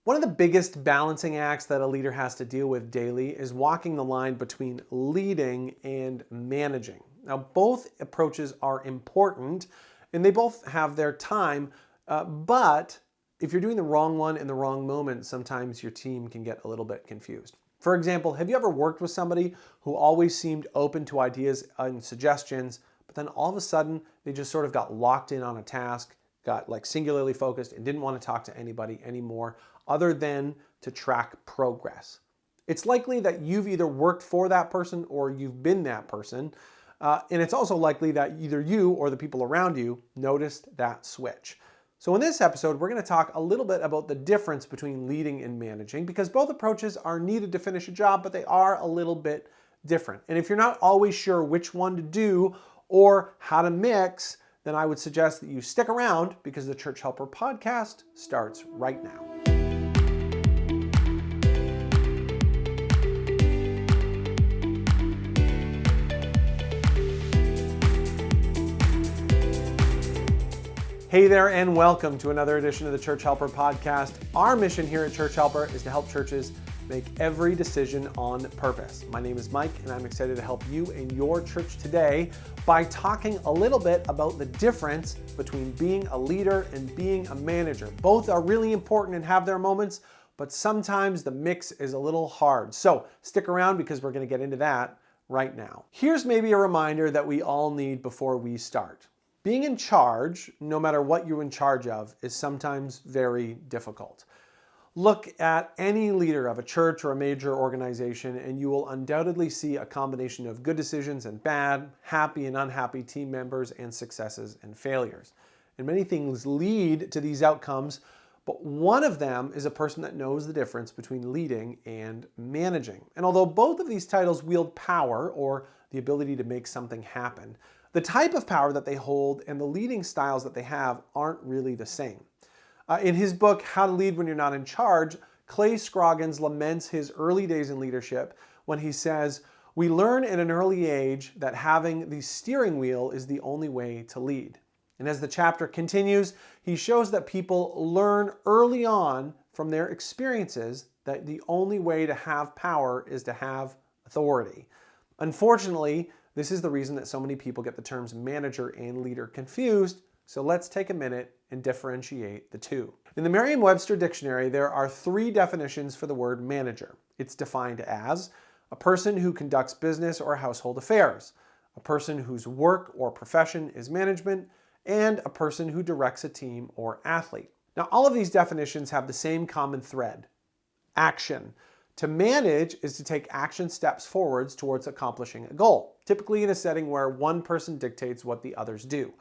One of the biggest balancing acts that a leader has to deal with daily is walking the line between leading and managing. Now, both approaches are important and they both have their time, but if you're doing the wrong one in the wrong moment, sometimes your team can get a little bit confused. For example, have you ever worked with somebody who always seemed open to ideas and suggestions, but then all of a sudden they just sort of got locked in on a task, got like singularly focused and didn't want to talk to anybody anymore other than to track progress? It's likely that you've either worked for that person or you've been that person. And it's also likely that either you or the people around you noticed that switch. So in this episode, we're going to talk a little bit about the difference between leading and managing, because both approaches are needed to finish a job, but they are a little bit different. And if you're not always sure which one to do or how to mix, then I would suggest that you stick around because the Church Helper podcast starts right now. Hey there, and welcome to another edition of the Church Helper podcast. Our mission here at Church Helper is to help churches make every decision on purpose. My name is Mike, and I'm excited to help you in your church today by talking a little bit about the difference between being a leader and being a manager. Both are really important and have their moments, but sometimes the mix is a little hard. So stick around because we're going to get into that right now. Here's maybe a reminder that we all need before we start. Being in charge, no matter what you're in charge of, is sometimes very difficult. Look at any leader of a church or a major organization, and you will undoubtedly see a combination of good decisions and bad, happy and unhappy team members, and successes and failures. And many things lead to these outcomes, but one of them is a person that knows the difference between leading and managing. And although both of these titles wield power or the ability to make something happen, the type of power that they hold and the leading styles that they have aren't really the same. In his book, How to Lead When You're Not in Charge, Clay Scroggins laments his early days in leadership when he says, "We learn at an early age that having the steering wheel is the only way to lead." And as the chapter continues, he shows that people learn early on from their experiences that the only way to have power is to have authority. Unfortunately, this is the reason that so many people get the terms manager and leader confused, so let's take a minute and differentiate the two. In the Merriam-Webster dictionary, there are 3 definitions for the word manager. It's defined as a person who conducts business or household affairs, a person whose work or profession is management, and a person who directs a team or athlete. Now, all of these definitions have the same common thread: action. To manage is to take action steps forwards towards accomplishing a goal, typically in a setting where one person dictates what the others do.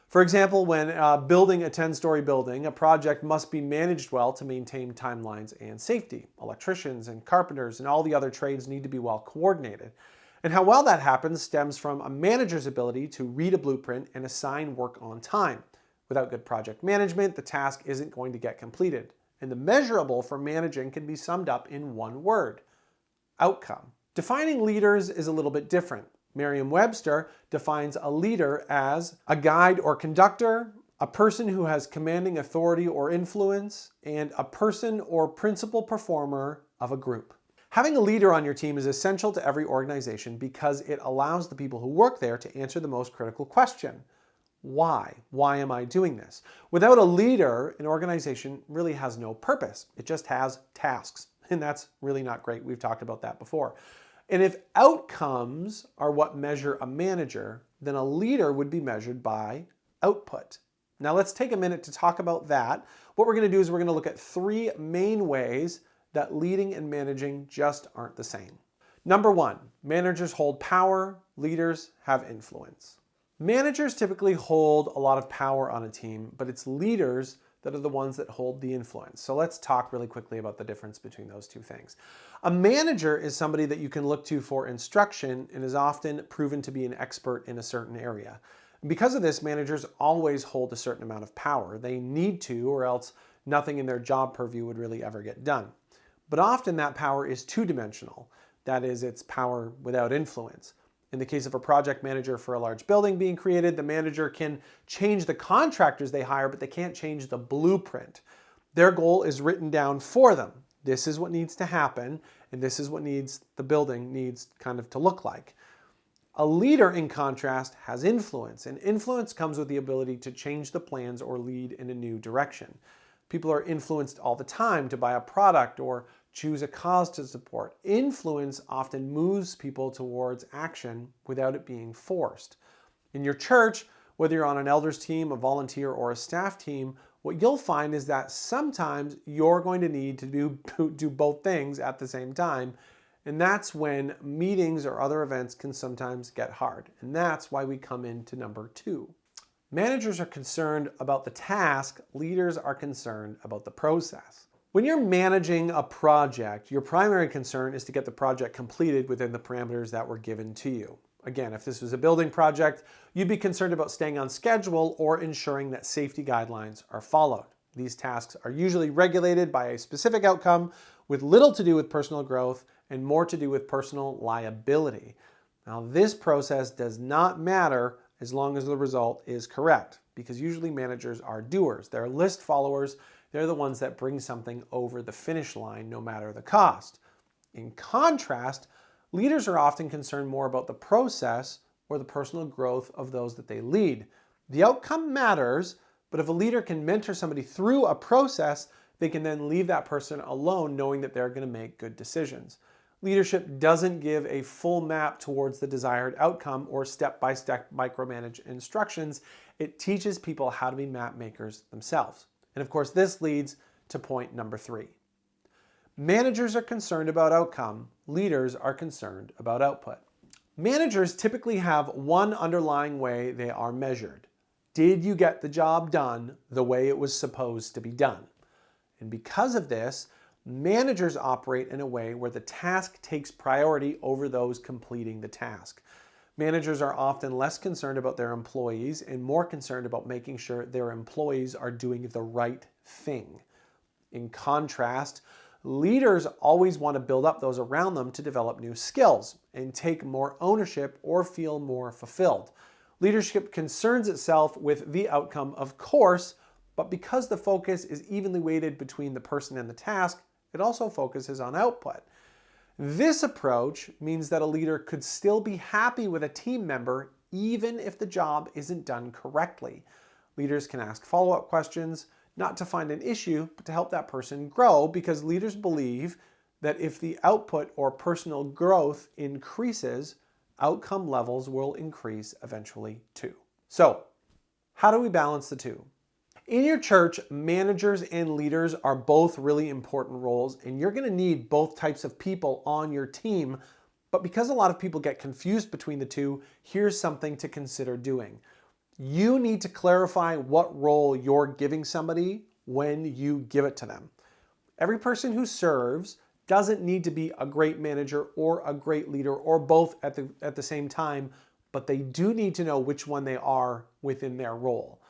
For example, when building a 10-story building, a project must be managed well to maintain timelines and safety. Electricians and carpenters and all the other trades need to be well coordinated. And how well that happens stems from a manager's ability to read a blueprint and assign work on time. Without good project management, the task isn't going to get completed. And the measurable for managing can be summed up in one word: outcome. Defining leaders is a little bit different. Merriam-Webster defines a leader as a guide or conductor, a person who has commanding authority or influence, and a person or principal performer of a group. Having a leader on your team is essential to every organization because it allows the people who work there to answer the most critical question: why? Why am I doing this? Without a leader, an organization really has no purpose. It just has tasks, and that's really not great. We've talked about that before. And if outcomes are what measure a manager, then a leader would be measured by output. Now let's take a minute to talk about that. What we're going to do is we're going to look at 3 main ways that leading and managing just aren't the same. Number 1, managers hold power, leaders have influence. Managers typically hold a lot of power on a team, but it's leaders that are the ones that hold the influence. So let's talk really quickly about the difference between those two things. A manager is somebody that you can look to for instruction and is often proven to be an expert in a certain area. Because of this, managers always hold a certain amount of power. They need to, or else nothing in their job purview would really ever get done. But often that power is two-dimensional. That is, it's power without influence. In the case of a project manager for a large building being created, the manager can change the contractors they hire, but they can't change the blueprint. Their goal is written down for them. This is what needs to happen, and this is what the building needs kind of to look like. A leader, in contrast, has influence, and influence comes with the ability to change the plans or lead in a new direction. People are influenced all the time to buy a product or choose a cause to support. Influence often moves people towards action without it being forced. In your church, whether you're on an elders team, a volunteer, or a staff team, what you'll find is that sometimes you're going to need to do both things at the same time. And that's when meetings or other events can sometimes get hard. And that's why we come into number 2. Managers are concerned about the task, leaders are concerned about the process. When you're managing a project, your primary concern is to get the project completed within the parameters that were given to you. Again, if this was a building project, you'd be concerned about staying on schedule or ensuring that safety guidelines are followed. These tasks are usually regulated by a specific outcome with little to do with personal growth and more to do with personal liability. Now, this process does not matter as long as the result is correct, because usually managers are doers. They're list followers. They're the ones that bring something over the finish line no matter the cost. In contrast, leaders are often concerned more about the process or the personal growth of those that they lead. The outcome matters, but if a leader can mentor somebody through a process, they can then leave that person alone knowing that they're going to make good decisions. Leadership doesn't give a full map towards the desired outcome or step-by-step micromanage instructions. It teaches people how to be map makers themselves. And of course, this leads to point number 3. Managers are concerned about outcome. Leaders are concerned about output. Managers typically have one underlying way they are measured. Did you get the job done the way it was supposed to be done? And because of this, managers operate in a way where the task takes priority over those completing the task. Managers are often less concerned about their employees and more concerned about making sure their employees are doing the right thing. In contrast, leaders always want to build up those around them to develop new skills and take more ownership or feel more fulfilled. Leadership concerns itself with the outcome, of course, but because the focus is evenly weighted between the person and the task, it also focuses on output. This approach means that a leader could still be happy with a team member even if the job isn't done correctly. Leaders can ask follow-up questions, not to find an issue, but to help that person grow, because leaders believe that if the output or personal growth increases, outcome levels will increase eventually too. So, how do we balance the two? In your church, managers and leaders are both really important roles, and you're going to need both types of people on your team. But because a lot of people get confused between the two, here's something to consider doing. You need to clarify what role you're giving somebody when you give it to them. Every person who serves doesn't need to be a great manager or a great leader or both at the same time, but they do need to know which one they are within their role.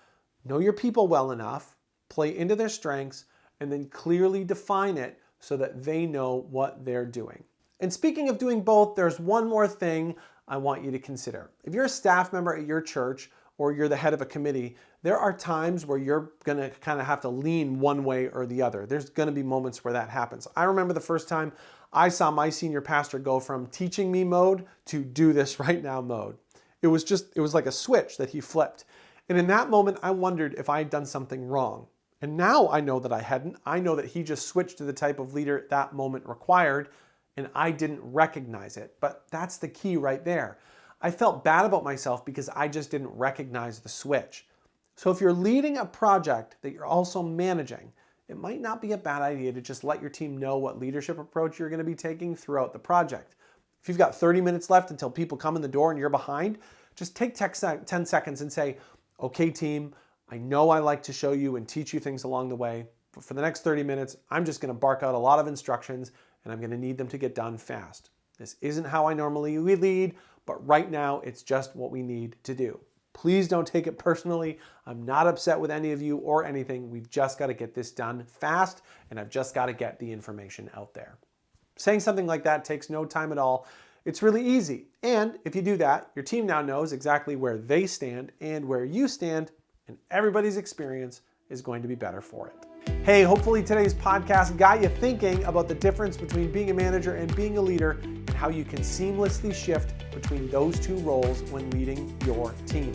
Know your people well enough, play into their strengths, and then clearly define it so that they know what they're doing. And speaking of doing both, there's one more thing I want you to consider. If you're a staff member at your church or you're the head of a committee, there are times where you're going to kind of have to lean one way or the other. There's going to be moments where that happens. I remember the first time I saw my senior pastor go from teaching me mode to do this right now mode. It was like a switch that he flipped. And in that moment, I wondered if I had done something wrong. And now I know that I hadn't. I know that he just switched to the type of leader that moment required, and I didn't recognize it. But that's the key right there. I felt bad about myself because I just didn't recognize the switch. So if you're leading a project that you're also managing, it might not be a bad idea to just let your team know what leadership approach you're going to be taking throughout the project. If you've got 30 minutes left until people come in the door and you're behind, just take 10 seconds and say, okay, team, I know I like to show you and teach you things along the way, but for the next 30 minutes, I'm just going to bark out a lot of instructions and I'm going to need them to get done fast. This isn't how I normally lead, but right now it's just what we need to do. Please don't take it personally. I'm not upset with any of you or anything. We've just got to get this done fast, and I've just got to get the information out there. Saying something like that takes no time at all. It's really easy. And if you do that, your team now knows exactly where they stand and where you stand, and everybody's experience is going to be better for it. Hey, hopefully today's podcast got you thinking about the difference between being a manager and being a leader and how you can seamlessly shift between those two roles when leading your team.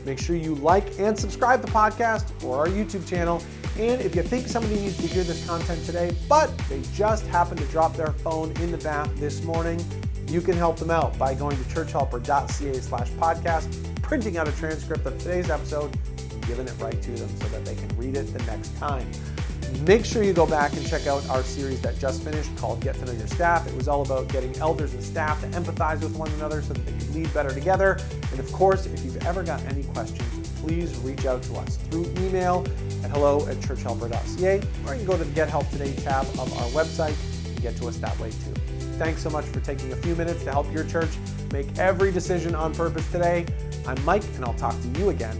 Make sure you like and subscribe to the podcast or our YouTube channel. And if you think somebody needs to hear this content today, but they just happen to drop their phone in the bath this morning, you can help them out by going to churchhelper.ca/podcast, printing out a transcript of today's episode, and giving it right to them so that they can read it the next time. Make sure you go back and check out our series that just finished called Get to Know Your Staff. It was all about getting elders and staff to empathize with one another so that they can lead better together. And of course, if you've ever got any questions, please reach out to us through email at hello@churchhelper.ca, or you can go to the Get Help Today tab of our website and get to us that way too. Thanks so much for taking a few minutes to help your church make every decision on purpose today. I'm Mike, and I'll talk to you again